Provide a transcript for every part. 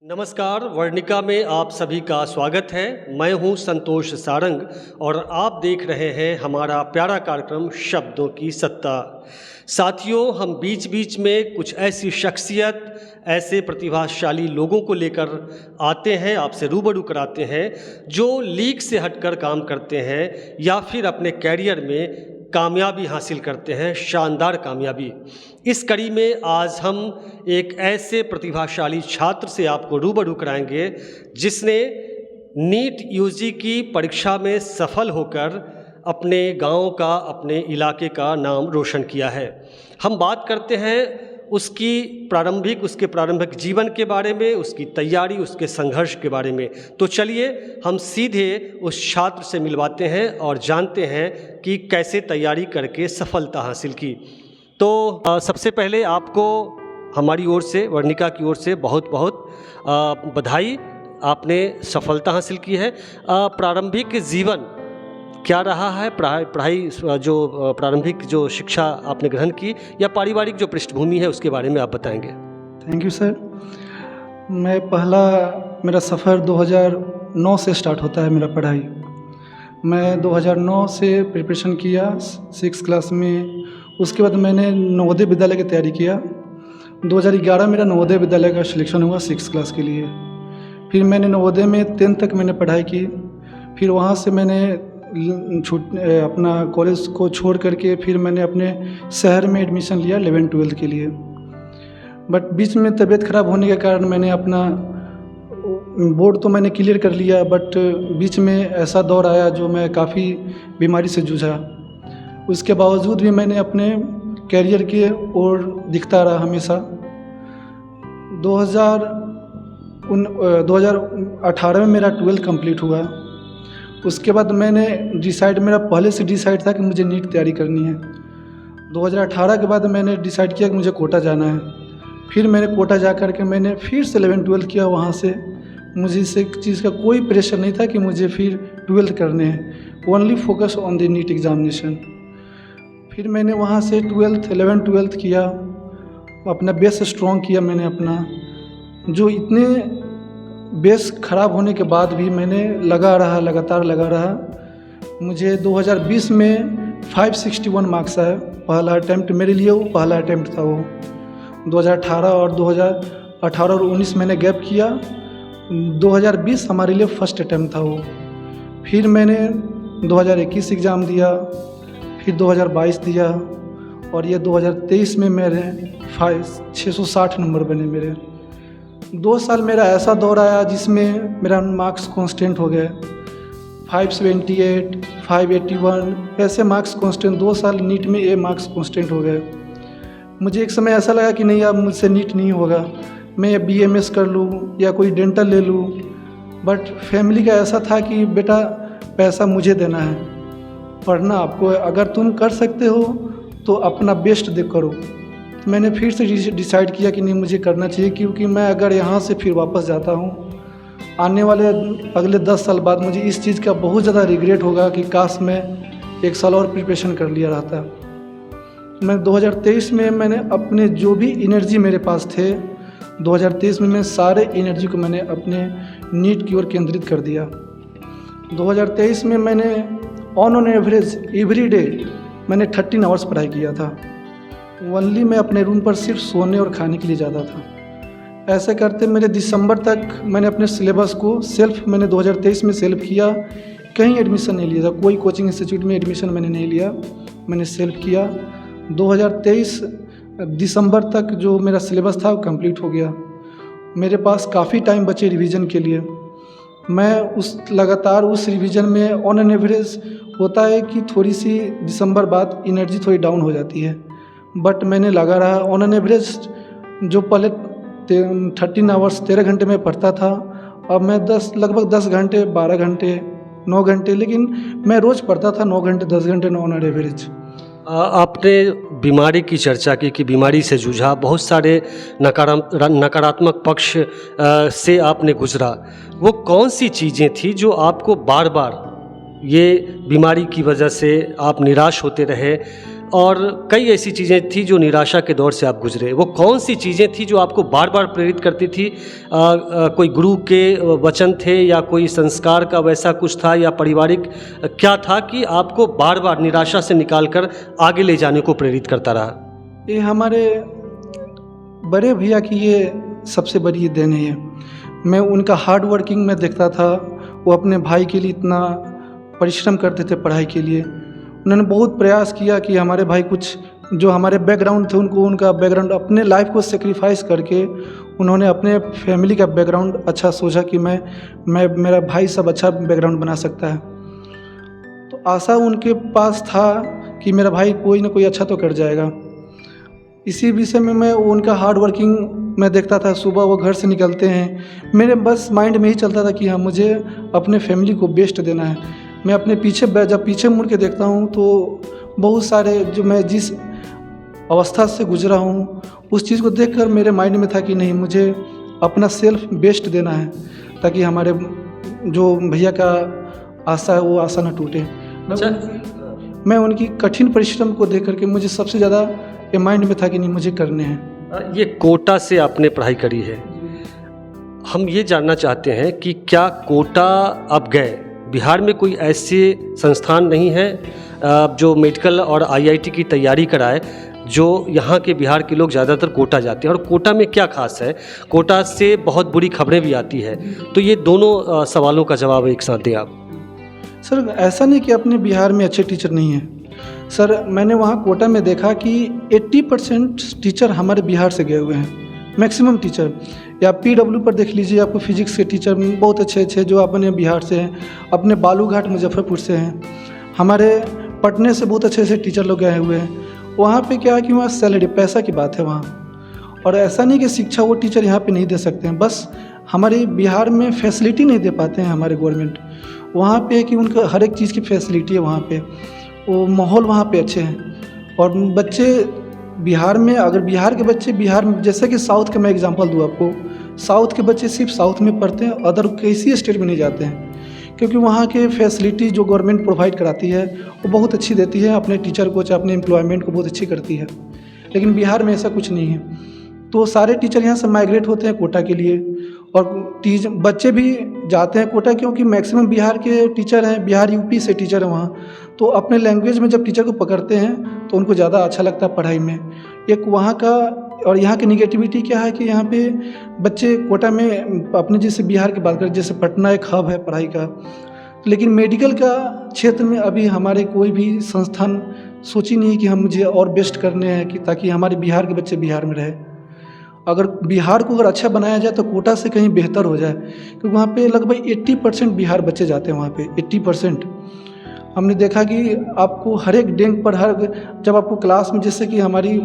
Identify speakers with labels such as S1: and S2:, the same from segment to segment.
S1: नमस्कार, वर्णिका में आप सभी का स्वागत है। मैं हूं संतोष सारंग और आप देख रहे हैं हमारा प्यारा कार्यक्रम शब्दों की सत्ता। साथियों, हम बीच बीच में कुछ ऐसी शख्सियत, ऐसे प्रतिभाशाली लोगों को लेकर आते हैं, आपसे रूबरू कराते हैं जो लीक से हटकर काम करते हैं या फिर अपने कैरियर में कामयाबी हासिल करते हैं, शानदार कामयाबी। इस कड़ी में आज हम एक ऐसे प्रतिभाशाली छात्र से आपको रूबरू कराएंगे जिसने नीट यूजी की परीक्षा में सफल होकर अपने गांव का, अपने इलाके का नाम रोशन किया है। हम बात करते हैं उसके प्रारंभिक जीवन के बारे में, उसकी तैयारी, उसके संघर्ष के बारे में। तो चलिए हम सीधे उस छात्र से मिलवाते हैं और जानते हैं कि कैसे तैयारी करके सफलता हासिल की। तो सबसे पहले आपको हमारी ओर से, वर्णिका की ओर से बहुत बहुत बधाई, आपने सफलता हासिल की है। प्रारंभिक जीवन क्या रहा है, पढ़ाई जो प्रारंभिक जो शिक्षा आपने ग्रहण की या पारिवारिक जो पृष्ठभूमि है उसके बारे में आप बताएंगे।
S2: Thank you sir. मेरा सफ़र 2009 से स्टार्ट होता है मेरा पढ़ाई। मैं 2009 से प्रिपरेशन किया 6 क्लास में। उसके बाद मैंने नवोदय विद्यालय की तैयारी किया। 2011 मेरा नवोदय विद्यालय का सिलेक्शन हुआ 6 क्लास के लिए। फिर मैंने नवोदय में 10th तक मैंने पढ़ाई की। फिर वहाँ से मैंने अपना कॉलेज को छोड़ करके फिर मैंने अपने शहर में एडमिशन लिया 11th-12th के लिए। बट बीच में तबीयत ख़राब होने के कारण मैंने अपना बोर्ड तो मैंने क्लियर कर लिया, बट बीच में ऐसा दौर आया जो मैं काफ़ी बीमारी से जूझा। उसके बावजूद भी मैंने अपने कैरियर के ओर दिखता रहा हमेशा। 2018 में मेरा 12th कंप्लीट हुआ। उसके बाद मेरा पहले से डिसाइड था कि मुझे नीट तैयारी करनी है। 2018 के बाद मैंने डिसाइड किया कि मुझे कोटा जाना है। फिर मैंने कोटा जा कर के मैंने फिर से 11th-12th किया। वहाँ से मुझे इस चीज़ का कोई प्रेशर नहीं था कि मुझे फिर 12th करने हैं, only focus on the NEET examination. फिर मैंने वहाँ से 11th-12th किया, अपना बेस स्ट्रॉन्ग किया मैंने अपना। जो इतने बेस ख़राब होने के बाद भी मैंने लगातार लगा रहा। मुझे 2020 में 561 मार्क्स आए। पहला अटैम्प्ट मेरे लिए वो पहला अटैम्प्ट था। वो 2018 और 19 मैंने गैप किया। 2020 हमारे लिए फर्स्ट अटैम्प्ट था वो। फिर मैंने 2021 एग्ज़ाम दिया, फिर 2022 दिया और ये 2023 में मेरे 660 नंबर बने मेरे। 2 साल मेरा ऐसा दौर आया जिसमें मेरा मार्क्स कांस्टेंट हो गए, 578, 581 ऐसे मार्क्स कांस्टेंट। 2 साल नीट में ये मार्क्स कांस्टेंट हो गए। मुझे एक समय ऐसा लगा कि नहीं, अब मुझसे नीट नहीं होगा, मैं BMS कर लूँ या कोई डेंटल ले लूँ। बट फैमिली का ऐसा था कि बेटा पैसा मुझे देना है, पढ़ना आपको है, अगर तुम कर सकते हो तो अपना बेस्ट दे करो। मैंने फिर से डिसाइड किया कि नहीं, मुझे करना चाहिए, क्योंकि मैं अगर यहाँ से फिर वापस जाता हूँ आने वाले अगले 10 साल बाद मुझे इस चीज़ का बहुत ज़्यादा रिग्रेट होगा कि काश मैं 1 साल और प्रिपरेशन कर लिया रहता। मैं 2023 में मैंने अपने जो भी एनर्जी मेरे पास थे, 2023 में मैं सारे एनर्जी को मैंने अपने नीट की ओर केंद्रित कर दिया। 2023 में मैंने ऑन एवरेज एवरी डे मैंने 13 आवर्स पढ़ाई किया था। ओनली मैं अपने रूम पर सिर्फ सोने और खाने के लिए जाता था। ऐसे करते मेरे दिसंबर तक मैंने अपने सिलेबस को मैंने 2023 में सेल्फ किया। कहीं एडमिशन नहीं लिया था, कोई कोचिंग इंस्टीट्यूट में एडमिशन मैंने नहीं लिया, मैंने सेल्फ किया। 2023 दिसंबर तक जो मेरा सिलेबस था वो कंप्लीट हो गया। मेरे पास काफ़ी टाइम बचे रिवीजन के लिए। मैं लगातार उस रिवीजन में ऑन एन एवरेज होता है कि थोड़ी सी दिसंबर बाद एनर्जी थोड़ी डाउन हो जाती है, बट मैंने लगा रहा। ऑन एन एवरेज जो पहले 13 आवर्स 13 घंटे में पढ़ता था, अब मैं लगभग 10 घंटे 12 घंटे 9 घंटे, लेकिन मैं रोज़ पढ़ता था 9 घंटे 10 घंटे ऑन एन एवरेज।
S1: आपने बीमारी की चर्चा की कि बीमारी से जूझा, बहुत सारे नकारात्मक पक्ष से आपने गुजरा। वो कौन सी चीज़ें थी जो आपको बार बार ये बीमारी की वजह से आप निराश होते रहे और कई ऐसी चीज़ें थी जो निराशा के दौर से आप गुजरे, वो कौन सी चीज़ें थी जो आपको बार बार प्रेरित करती थी? कोई गुरु के वचन थे या कोई संस्कार का वैसा कुछ था या पारिवारिक क्या था कि आपको बार बार निराशा से निकालकर आगे ले जाने को प्रेरित करता रहा?
S2: ये हमारे बड़े भैया की ये सबसे बड़ी देन है। मैं उनका हार्ड वर्किंग में देखता था, वो अपने भाई के लिए इतना परिश्रम करते थे पढ़ाई के लिए। उन्होंने बहुत प्रयास किया कि हमारे भाई कुछ जो हमारे बैकग्राउंड थे उनको उनका बैकग्राउंड अपने लाइफ को सेक्रीफाइस करके उन्होंने अपने फैमिली का बैकग्राउंड अच्छा सोचा कि मैं मेरा भाई सब अच्छा बैकग्राउंड बना सकता है। तो आशा उनके पास था कि मेरा भाई कोई ना कोई अच्छा तो कर जाएगा। इसी विषय में मैं उनका हार्ड वर्किंग मैं देखता था। सुबह वो घर से निकलते हैं, मेरे बस माइंड में ही चलता था कि हाँ मुझे अपने फैमिली को बेस्ट देना है। मैं अपने जब पीछे मुड़ के देखता हूँ तो बहुत सारे जो मैं जिस अवस्था से गुजरा हूँ उस चीज़ को देखकर मेरे माइंड में था कि नहीं, मुझे अपना सेल्फ बेस्ट देना है ताकि हमारे जो भैया का आशा है वो आशा न टूटे। मैं उनकी कठिन परिश्रम को देख करके मुझे सबसे ज़्यादा ये माइंड में था कि नहीं मुझे करने हैं।
S1: ये कोटा से आपने पढ़ाई करी है, हम ये जानना चाहते हैं कि क्या कोटा आप गए, बिहार में कोई ऐसे संस्थान नहीं है जो मेडिकल और आईआईटी की तैयारी कराए जो यहाँ के बिहार के लोग ज़्यादातर कोटा जाते हैं? और कोटा में क्या खास है? कोटा से बहुत बुरी खबरें भी आती है, तो ये दोनों सवालों का जवाब एक साथ दें आप।
S2: सर ऐसा नहीं कि अपने बिहार में अच्छे टीचर नहीं हैं सर। मैंने वहाँ कोटा में देखा कि 80% टीचर हमारे बिहार से गए हुए हैं, मैक्सिमम टीचर। या PW पर देख लीजिए, आपको फिजिक्स के टीचर बहुत अच्छे अच्छे जो अपने बिहार से हैं, अपने बालूघाट मुजफ्फरपुर से हैं, हमारे पटने से बहुत अच्छे अच्छे टीचर लोग गए हुए हैं। वहाँ पे क्या है कि वहाँ सैलरी पैसा की बात है वहाँ। और ऐसा नहीं कि शिक्षा वो टीचर यहाँ पे नहीं दे सकते हैं, बस हमारे बिहार में फैसिलिटी नहीं दे पाते हैं हमारे गवर्नमेंट। वहाँ पे कि उनका हर एक चीज़ की फैसिलिटी है वहाँ पे, वो माहौल वहाँ पे अच्छे हैं। और बच्चे बिहार में, अगर बिहार के बच्चे बिहार में, जैसे कि साउथ का मैं एग्जांपल दूँ आपको, साउथ के बच्चे सिर्फ साउथ में पढ़ते हैं, अदर किसी स्टेट में नहीं जाते हैं, क्योंकि वहाँ के फैसिलिटी जो गवर्नमेंट प्रोवाइड कराती है वो बहुत अच्छी देती है, अपने टीचर को चाहे अपने एम्प्लॉयमेंट को बहुत अच्छी करती है। लेकिन बिहार में ऐसा कुछ नहीं है। तो सारे टीचर यहाँ से माइग्रेट होते हैं कोटा के लिए, और बच्चे भी जाते हैं कोटा क्योंकि मैक्सिमम बिहार के टीचर हैं, बिहार यूपी से टीचर हैं वहाँ। तो अपने लैंग्वेज में जब टीचर को पकड़ते हैं तो उनको ज़्यादा अच्छा लगता है पढ़ाई में। एक वहाँ का और यहाँ की निगेटिविटी क्या है कि यहाँ पे बच्चे कोटा में अपने जैसे बिहार की बात करें, जैसे पटना एक हब है पढ़ाई का, लेकिन मेडिकल का क्षेत्र में अभी हमारे कोई भी संस्थान सोची नहीं कि हम मुझे और बेस्ट करने हैं कि ताकि हमारे बिहार के बच्चे बिहार में रहे। अगर बिहार को अगर अच्छा बनाया जाए तो कोटा से कहीं बेहतर हो जाए, क्योंकि वहाँ पे लगभग 80% बिहार बच्चे जाते हैं वहाँ पे 80%। हमने देखा कि आपको हर एक डेंक पर जब आपको क्लास में, जैसे कि हमारी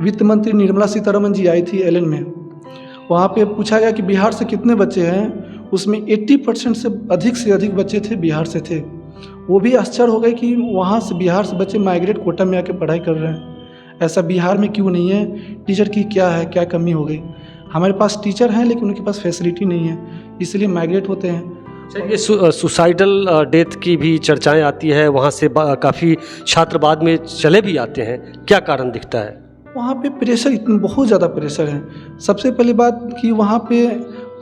S2: वित्त मंत्री निर्मला सीतारमन जी आई थी एलन में, वहाँ पे पूछा गया कि बिहार से कितने बच्चे हैं, उसमें 80% से अधिक बच्चे थे बिहार से थे। वो भी आश्चर्य हो गए कि वहाँ से बिहार से बच्चे माइग्रेट कोटा में आके पढ़ाई कर रहे हैं, ऐसा बिहार में क्यों नहीं है, टीचर की क्या कमी हो गई। हमारे पास टीचर हैं लेकिन उनके पास फैसिलिटी नहीं है, इसलिए माइग्रेट होते हैं।
S1: ये सुसाइडल डेथ की भी चर्चाएं आती है, वहाँ से काफ़ी छात्र बाद में चले भी आते हैं, क्या कारण दिखता है?
S2: वहाँ पे प्रेशर बहुत ज़्यादा प्रेशर है। सबसे पहली बात कि वहाँ पे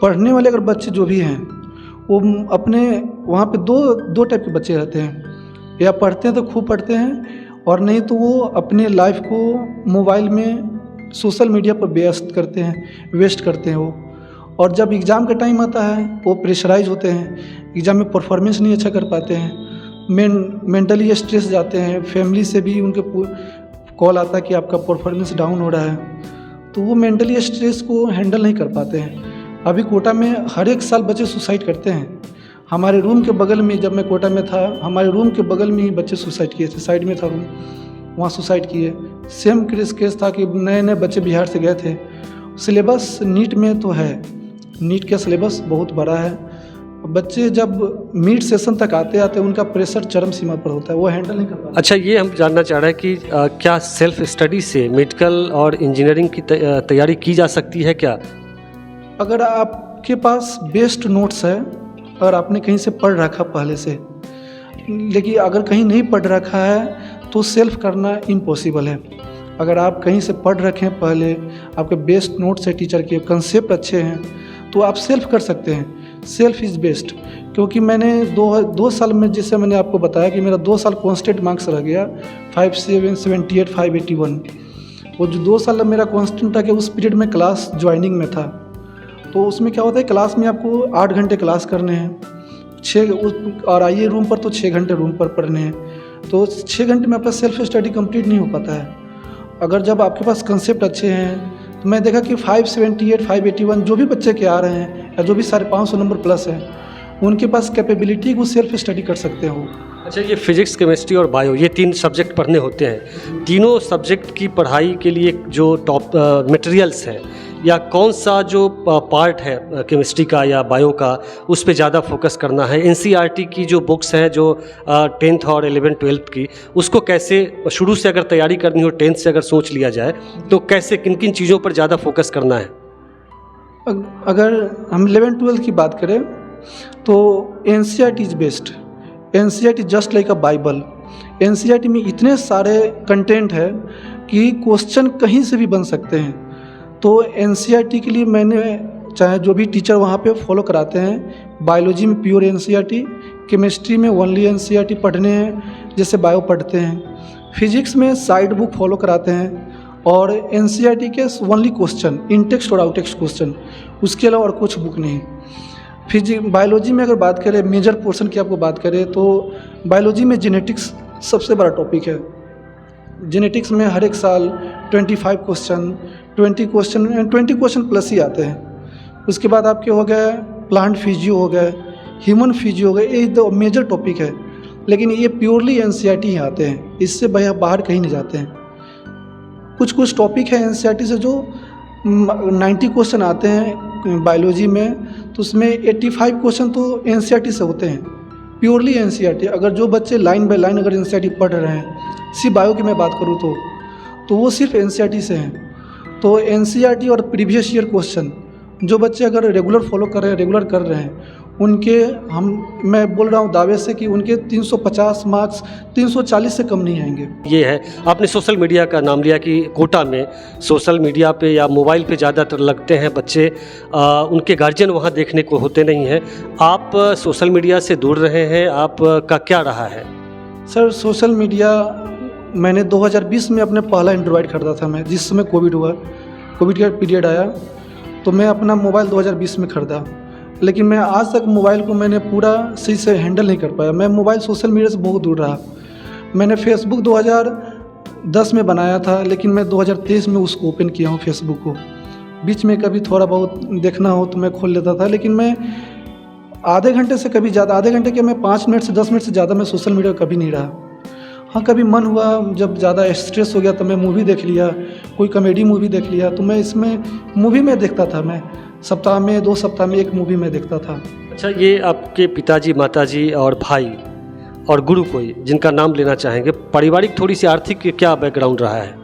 S2: पढ़ने वाले अगर बच्चे जो भी हैं वो अपने वहाँ पे दो टाइप के बच्चे रहते हैं, या पढ़ते हैं तो खूब पढ़ते हैं, और नहीं तो वो अपने लाइफ को मोबाइल में सोशल मीडिया पर व्यस्त करते हैं, वेस्ट करते हैं वो। और जब एग्ज़ाम का टाइम आता है वो प्रेशराइज होते हैं, एग्ज़ाम में परफॉर्मेंस नहीं अच्छा कर पाते हैं, मेंटली स्ट्रेस जाते हैं, फैमिली से भी उनके कॉल आता है कि आपका परफॉर्मेंस डाउन हो रहा है, तो वो मेंटली स्ट्रेस को हैंडल नहीं कर पाते हैं। अभी कोटा में हर एक साल बच्चे सुसाइड करते हैं। हमारे रूम के बगल में, जब मैं कोटा में था, हमारे रूम के बगल में ही बच्चे सुसाइड किए थे, साइड में था रूम, वहाँ सुसाइड किए। सेम केस था कि नए बच्चे बिहार से गए थे। सिलेबस नीट में तो है, नीट का सिलेबस बहुत बड़ा है, बच्चे जब मिड सेशन तक आते उनका प्रेशर चरम सीमा पर होता है, वो हैंडल नहीं कर पाते।
S1: अच्छा, ये हम जानना चाह रहे हैं कि क्या सेल्फ स्टडी से मेडिकल और इंजीनियरिंग की तैयारी की जा सकती है क्या?
S2: अगर आपके पास बेस्ट नोट्स है, अगर आपने कहीं से पढ़ रखा पहले से, लेकिन अगर कहीं नहीं पढ़ रखा है तो सेल्फ करना इम्पॉसिबल है। अगर आप कहीं से पढ़ रखे हैं, पहले आपके बेस्ट नोट्स है, टीचर के कंसेप्ट अच्छे हैं, तो आप सेल्फ कर सकते हैं। Self is best. क्योंकि मैंने दो साल में, जैसे मैंने आपको बताया कि मेरा 2 साल कांस्टेंट मार्क्स रह गया 5778 581। वो जो 2 साल मेरा कांस्टेंट था कि उस पीरियड में क्लास ज्वाइनिंग में था। तो उसमें क्या होता है, क्लास में आपको 8 घंटे क्लास करने हैं, और आइए रूम पर तो 6 घंटे रूम पर पढ़ने हैं। तो 6 घंटे में आपका सेल्फ स्टडी कंप्लीट नहीं हो पाता है। अगर जब आपके पास कंसेप्ट अच्छे हैं, तो मैं देखा कि 578 581 जो भी बच्चे के आ रहे हैं, या जो भी 550 नंबर प्लस हैं, उनके पास कैपेबिलिटी को सेल्फ स्टडी कर सकते हो।
S1: अच्छा, ये फिजिक्स, केमिस्ट्री और बायो, ये 3 सब्जेक्ट पढ़ने होते हैं। तीनों सब्जेक्ट की पढ़ाई के लिए जो टॉप मटेरियल्स हैं, या कौन सा जो पार्ट है केमिस्ट्री का या बायो का, उस पे ज़्यादा फोकस करना है? एनसीईआरटी की जो बुक्स हैं, जो 10th और 11th 12th की, उसको कैसे शुरू से अगर तैयारी करनी हो, 10th से अगर सोच लिया जाए, तो कैसे किन किन चीज़ों पर ज़्यादा फोकस करना है?
S2: अगर हम 11th 12th की बात करें तो NCERT is best. NCERT just like a Bible. NCERT में इतने सारे कंटेंट है कि क्वेश्चन कहीं से भी बन सकते हैं। तो एनसीईआरटी के लिए मैंने, चाहे जो भी टीचर वहाँ पे फॉलो कराते हैं, बायोलॉजी में प्योर एनसीईआरटी, केमिस्ट्री में ओनली एनसीईआरटी पढ़ने हैं जैसे बायो पढ़ते हैं, फिजिक्स में साइड बुक फॉलो कराते हैं, और एनसीईआरटी के ओनली क्वेश्चन, इन टेक्स्ट और आउट टेक्स्ट क्वेश्चन, उसके अलावा और कुछ बुक नहीं। बायोलॉजी में अगर बात करें, मेजर पोर्शन की आपको बात करें, तो बायोलॉजी में जेनेटिक्स सबसे बड़ा टॉपिक है। जेनेटिक्स में हर एक साल 25 क्वेश्चन, 20 क्वेश्चन प्लस ही आते हैं। उसके बाद आपके हो गए प्लांट फिजियो हो गए, ह्यूमन फिजियो हो गए, ये 2 मेजर टॉपिक है। लेकिन ये प्योरली एनसीईआरटी ही आते हैं, इससे बाहर कहीं नहीं जाते हैं। कुछ टॉपिक है एनसीईआरटी से जो 90 क्वेश्चन आते हैं बायोलॉजी में, तो उसमें 85 क्वेश्चन तो एनसीईआरटी से होते हैं, प्योरली एनसीईआरटी। अगर जो बच्चे लाइन बाय लाइन अगर एनसीईआरटी पढ़ रहे हैं, सिर्फ बायो की मैं बात करूँ तो वो सिर्फ एनसीईआरटी से हैं। तो एनसीईआरटी और प्रीवियस ईयर क्वेश्चन जो बच्चे अगर रेगुलर फॉलो कर रहे हैं, रेगुलर कर रहे हैं, उनके मैं बोल रहा हूँ दावे से कि उनके 350 मार्क्स 340 से कम नहीं आएंगे।
S1: ये है, आपने सोशल मीडिया का नाम लिया कि कोटा में सोशल मीडिया पे या मोबाइल पे ज़्यादातर लगते हैं बच्चे, उनके गार्जियन वहाँ देखने को होते नहीं हैं। आप सोशल मीडिया से दूर रहे हैं, आपका क्या रहा है?
S2: सर, सोशल मीडिया मैंने 2020 में अपने पहला एंड्रॉयड खरीदा था मैं, जिस समय कोविड हुआ, कोविड का पीरियड आया, तो मैं अपना मोबाइल 2020 में ख़रीदा। लेकिन मैं आज तक मोबाइल को मैंने पूरा सही से हैंडल नहीं कर पाया। मैं मोबाइल सोशल मीडिया से बहुत दूर रहा। मैंने फेसबुक 2010 में बनाया था, लेकिन मैं 2023 में उसको ओपन किया हूँ फेसबुक को। बीच में कभी थोड़ा बहुत देखना हो तो मैं खोल लेता था, लेकिन मैं आधे घंटे से कभी ज़्यादा, आधे घंटे के मैं 5 मिनट से 10 मिनट से ज़्यादा मैं सोशल मीडिया कभी नहीं रहा। हाँ, कभी मन हुआ, जब ज़्यादा स्ट्रेस हो गया तो मैं मूवी देख लिया, कोई कॉमेडी मूवी देख लिया, तो मैं इसमें मूवी में देखता था। मैं सप्ताह में 2 सप्ताह में 1 मूवी में देखता था।
S1: अच्छा, ये आपके पिताजी, माताजी और भाई और गुरु कोई जिनका नाम लेना चाहेंगे, पारिवारिक थोड़ी सी आर्थिक क्या बैकग्राउंड रहा है?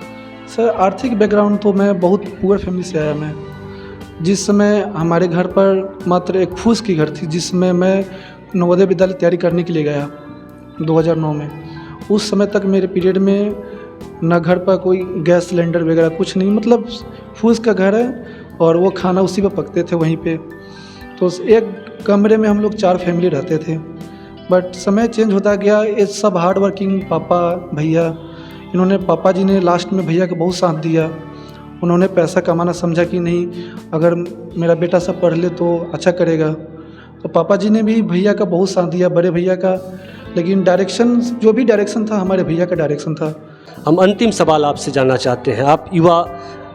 S2: सर, आर्थिक बैकग्राउंड तो मैं बहुत पुअर फैमिली से आया। मैं जिस समय हमारे घर पर मात्र एक फूस की घर थी, जिसमें मैं नवोदय विद्यालय तैयारी करने के लिए गया 2009 में। उस समय तक मेरे पीरियड में न घर पर कोई गैस सिलेंडर वगैरह कुछ नहीं, मतलब फूस का घर है और वो खाना उसी पर पकते थे वहीं पे। तो एक कमरे में हम लोग 4 फैमिली रहते थे। बट समय चेंज होता गया। ये सब हार्ड वर्किंग पापा, भैया, इन्होंने, पापा जी ने लास्ट में भैया का बहुत साथ दिया। उन्होंने पैसा कमाना समझा कि नहीं, अगर मेरा बेटा सब पढ़ ले तो अच्छा करेगा। तो पापा जी ने भी भैया का बहुत साथ दिया, बड़े भैया का। लेकिन डायरेक्शन, जो भी डायरेक्शन था, हमारे भैया का डायरेक्शन था।
S1: हम अंतिम सवाल आपसे जानना चाहते हैं। आप युवा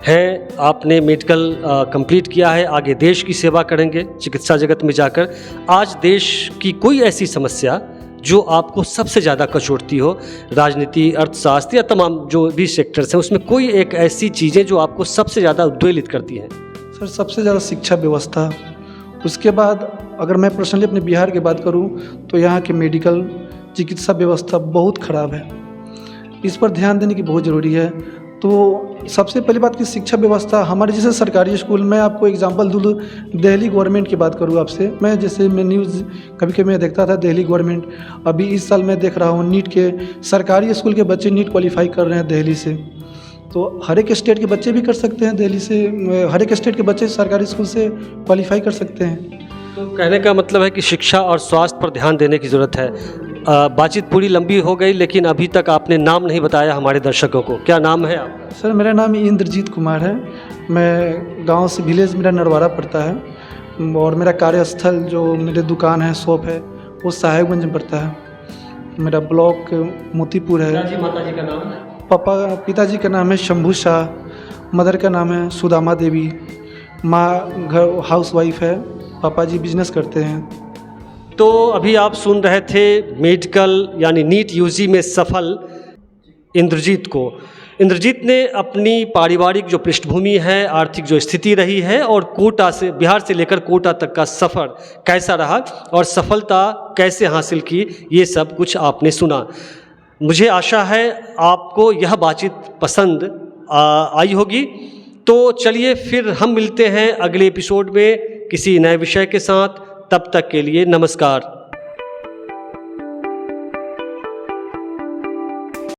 S1: हैं, आपने मेडिकल कंप्लीट किया है, आगे देश की सेवा करेंगे चिकित्सा जगत में जाकर। आज देश की कोई ऐसी समस्या जो आपको सबसे ज़्यादा कचोटती हो, राजनीति, अर्थशास्त्र या तमाम जो भी सेक्टर्स हैं, उसमें कोई एक ऐसी चीज़ें जो आपको सबसे ज़्यादा उद्वेलित करती हैं?
S2: सर, सबसे ज़्यादा शिक्षा व्यवस्था। उसके बाद अगर मैं पर्सनली अपने बिहार की बात करूं तो यहाँ के मेडिकल चिकित्सा व्यवस्था बहुत ख़राब है। इस पर ध्यान देने की बहुत ज़रूरी है। तो सबसे पहली बात की शिक्षा व्यवस्था हमारे जैसे सरकारी स्कूल में, आपको एग्जांपल दूँ, दिल्ली गवर्नमेंट की बात करूँ आपसे, मैं न्यूज़ कभी कभी मैं देखता था, दिल्ली गवर्नमेंट, अभी इस साल मैं देख रहा हूँ नीट के सरकारी स्कूल के बच्चे नीट क्वालिफाई कर रहे हैं दिल्ली से। तो हर एक स्टेट के बच्चे भी कर सकते हैं दिल्ली से, हर एक स्टेट के बच्चे सरकारी स्कूल से क्वालिफाई कर सकते हैं।
S1: तो कहने का मतलब है कि शिक्षा और स्वास्थ्य पर ध्यान देने की ज़रूरत है। बातचीत पूरी लंबी हो गई, लेकिन अभी तक आपने नाम नहीं बताया हमारे दर्शकों को। क्या नाम है आपका?
S2: सर मेरा नाम इंद्रजीत कुमार है। मैं गांव से, विलेज मेरा नरवारा पड़ता है, और मेरा कार्यस्थल जो मेरे दुकान है, शॉप है, वो साहेबगंज में पड़ता है। मेरा ब्लॉक मोतीपुर है।
S1: पिताजी माताजी का नाम?
S2: पिताजी का नाम है शंभू शाह, मदर का नाम है सुदामा देवी, माँ घर हाउसवाइफ है, पापा जी बिजनेस करते हैं।
S1: तो अभी आप सुन रहे थे मेडिकल यानी नीट यूजी में सफल इंद्रजीत को। इंद्रजीत ने अपनी पारिवारिक जो पृष्ठभूमि है, आर्थिक जो स्थिति रही है, और कोटा से, बिहार से लेकर कोटा तक का सफ़र कैसा रहा और सफलता कैसे हासिल की, ये सब कुछ आपने सुना। मुझे आशा है आपको यह बातचीत पसंद आई होगी। तो चलिए फिर हम मिलते हैं अगले एपिसोड में किसी नए विषय के साथ। तब तक के लिए नमस्कार।